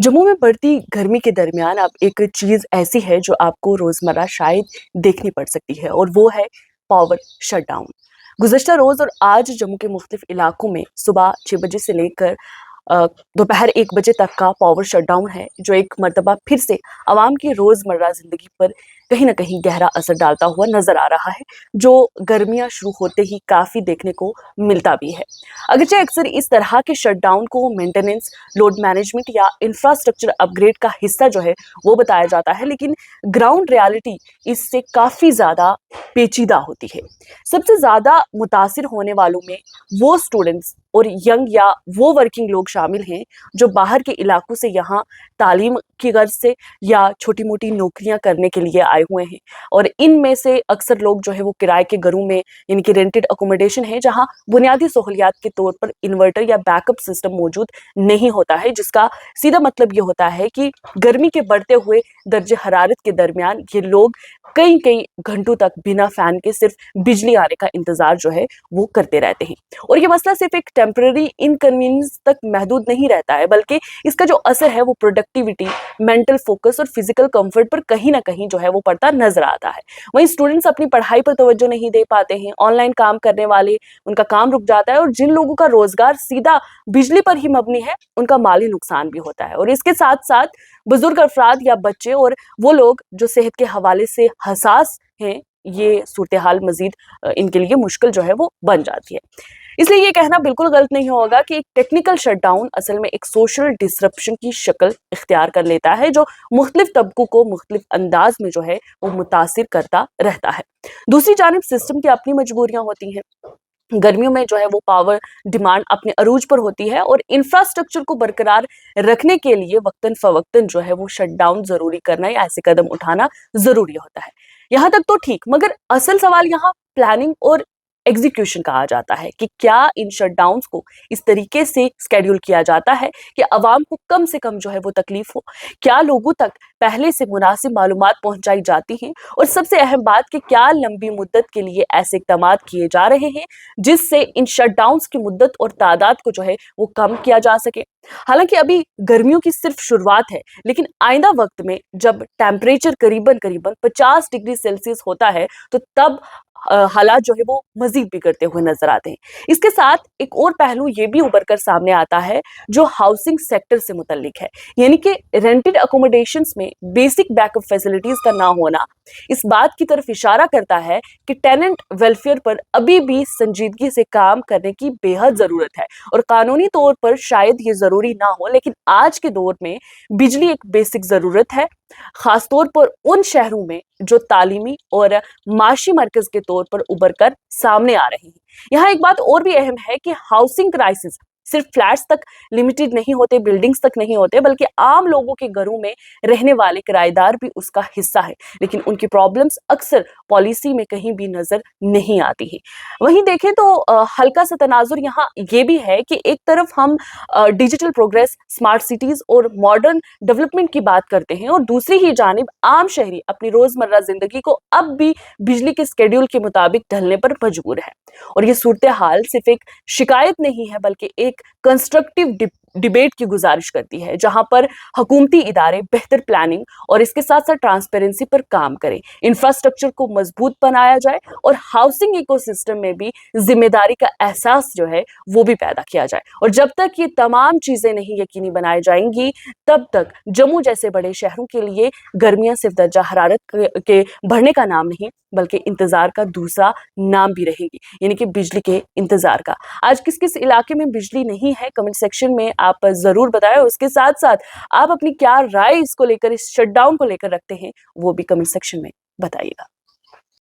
जम्मू में बढ़ती गर्मी के दरमियान अब एक चीज ऐसी है जो आपको रोजमर्रा शायद देखनी पड़ सकती है और वो है पावर शटडाउन। गुज़श्ता रोज और आज जम्मू के मुख्तलिफ इलाकों में सुबह 6 बजे से लेकर दोपहर 1 बजे तक का पावर शटडाउन है, जो एक मर्तबा फिर से आवाम की रोजमर्रा जिंदगी पर कहीं ना कहीं गहरा असर डालता हुआ नजर आ रहा है, जो गर्मियां शुरू होते ही काफी देखने को मिलता भी है। अगरचे अक्सर इस तरह के शटडाउन को मेंटेनेंस, लोड मैनेजमेंट या इंफ्रास्ट्रक्चर अपग्रेड का हिस्सा जो है वो बताया जाता है, लेकिन ग्राउंड रियलिटी इससे काफी ज्यादा पेचीदा होती है। सबसे ज्यादा मुतासिर होने वालों में वो स्टूडेंट्स और यंग या वो वर्किंग लोग शामिल हैं जो बाहर के इलाकों से यहाँ तालीम की गर्ज से या छोटी मोटी नौकरियां करने के लिए आए हुए हैं। और इनमें से अक्सर लोग जो है वो किराए के घरों में, यानी कि रेंटेड अकोमोडेशन है, जहाँ बुनियादी सहूलियात के तौर पर इन्वर्टर या बैकअप सिस्टम मौजूद नहीं होता है, जिसका सीधा मतलब ये होता है कि गर्मी के बढ़ते हुए दर्जे हरारत के दरमियान ये लोग कई कई घंटों तक बिना फैन के सिर्फ बिजली आने का इंतजार जो है वो करते रहते हैं। और ये मसला सिर्फ एक टेम्पररी इनकन्वीनियंस तक महदूद नहीं रहता है, बल्कि इसका जो असर है वो प्रोडक्टिविटी, मेंटल फोकस और फिजिकल कंफर्ट पर कहीं ना कहीं जो है वो पड़ता नजर आता है। वहीं स्टूडेंट्स अपनी पढ़ाई पर तवज्जो नहीं दे पाते हैं, ऑनलाइन काम करने वाले उनका काम रुक जाता है, और जिन लोगों का रोजगार सीधा बिजली पर ही मबनी है उनका माली नुकसान भी होता है। और इसके साथ साथ बुजुर्ग अफराद या बच्चे और वो लोग जो सेहत के हवाले से हसास हैं, ये सूरत हाल मजीद इनके लिए मुश्किल जो है वो बन जाती है। इसलिए ये कहना बिल्कुल गलत नहीं होगा कि एक टेक्निकल शटडाउन असल में एक सोशल डिसरप्शन की शक्ल इख्तियार कर लेता है, जो मुख्तलिफ तबकों को मुख्तलिफ अंदाज में जो है वो मुतासिर करता रहता है। दूसरी जानिब सिस्टम की अपनी मजबूरियां होती हैं। गर्मियों में जो है वो पावर डिमांड अपने अरूज पर होती है, और इंफ्रास्ट्रक्चर को बरकरार रखने के लिए वक्तन फवक्तन जो है वो शटडाउन जरूरी करना या ऐसे कदम उठाना जरूरी होता है। यहाँ तक तो ठीक, मगर असल सवाल यहाँ प्लानिंग और एग्जीक्यूशन का आ जाता है कि क्या इन शटडाउन्स को इस तरीके से स्केड्यूल किया जाता है कि आवाम को कम से कम जो है वो तकलीफ हो, क्या लोगों तक पहले से मुनासिब मालूमात पहुंचाई जाती हैं, और सबसे अहम बात कि क्या लंबी मुद्दत के लिए ऐसे इक़दाम किए जा रहे हैं जिससे इन शटडाउन्स की मुद्दत और तादाद को जो है वो कम किया जा सके। हालांकि अभी गर्मियों की सिर्फ शुरुआत है, लेकिन आइंदा वक्त में जब टेम्परेचर करीबन करीबन 50 डिग्री सेल्सियस होता है तो तब हालात जो है वो मजीद बिगड़ते हुए नजर आते हैं। इसके साथ एक और पहलू ये भी उभर कर सामने आता है जो हाउसिंग सेक्टर से मुतल्लिक है, यानी कि रेंटेड अकोमोडेशंस में बेसिक बैकअप फैसिलिटीज का ना होना इस बात की तरफ इशारा करता है कि टेनेंट वेलफेयर पर अभी भी संजीदगी से काम करने की बेहद जरूरत है। और कानूनी तौर पर शायद ये जरूरी ना हो, लेकिन आज के दौर में बिजली एक बेसिक जरूरत है, खासतौर पर उन शहरों में जो तालीमी और माशी मरकज के तौर पर उभर कर सामने आ रहे हैं। यहाँ एक बात और भी अहम है कि हाउसिंग क्राइसिस सिर्फ फ्लैट्स तक लिमिटेड नहीं होते, बिल्डिंग्स तक नहीं होते, बल्कि आम लोगों के घरों में रहने वाले किराएदार भी उसका हिस्सा है, लेकिन उनकी प्रॉब्लम्स अक्सर पॉलिसी में कहीं भी नजर नहीं आती है। वहीं देखें तो हल्का सा तनाजुर यहाँ ये भी है कि एक तरफ हम डिजिटल प्रोग्रेस, स्मार्ट सिटीज और मॉडर्न डेवलपमेंट की बात करते हैं, और दूसरी ही जानिब आम शहरी अपनी रोजमर्रा जिंदगी को अब भी बिजली के स्केड्यूल के मुताबिक ढलने पर मजबूर है। और ये सूरत हाल सिर्फ एक शिकायत नहीं है, बल्कि एक कंस्ट्रक्टिव डिबेट की गुजारिश करती है, जहां पर हुकूमती इदारे बेहतर प्लानिंग और इसके साथ साथ ट्रांसपेरेंसी पर काम करें, इंफ्रास्ट्रक्चर को मजबूत बनाया जाए, और हाउसिंग इकोसिस्टम में भी जिम्मेदारी का एहसास जो है वो भी पैदा किया जाए। और जब तक ये तमाम चीजें नहीं यकीनी बनाई जाएंगी, तब तक जम्मू जैसे बड़े शहरों के लिए गर्मियां सिर्फ दर्जा हरारत के बढ़ने का नाम नहीं, बल्कि इंतजार का दूसरा नाम भी रहेगी, यानी कि बिजली के इंतजार का। आज किस किस इलाके में बिजली नहीं है, कमेंट सेक्शन में आप जरूर बताएं। उसके साथ साथ आप अपनी क्या राय इसको लेकर, इस शटडाउन को लेकर रखते हैं, वो भी कमेंट सेक्शन में बताइएगा।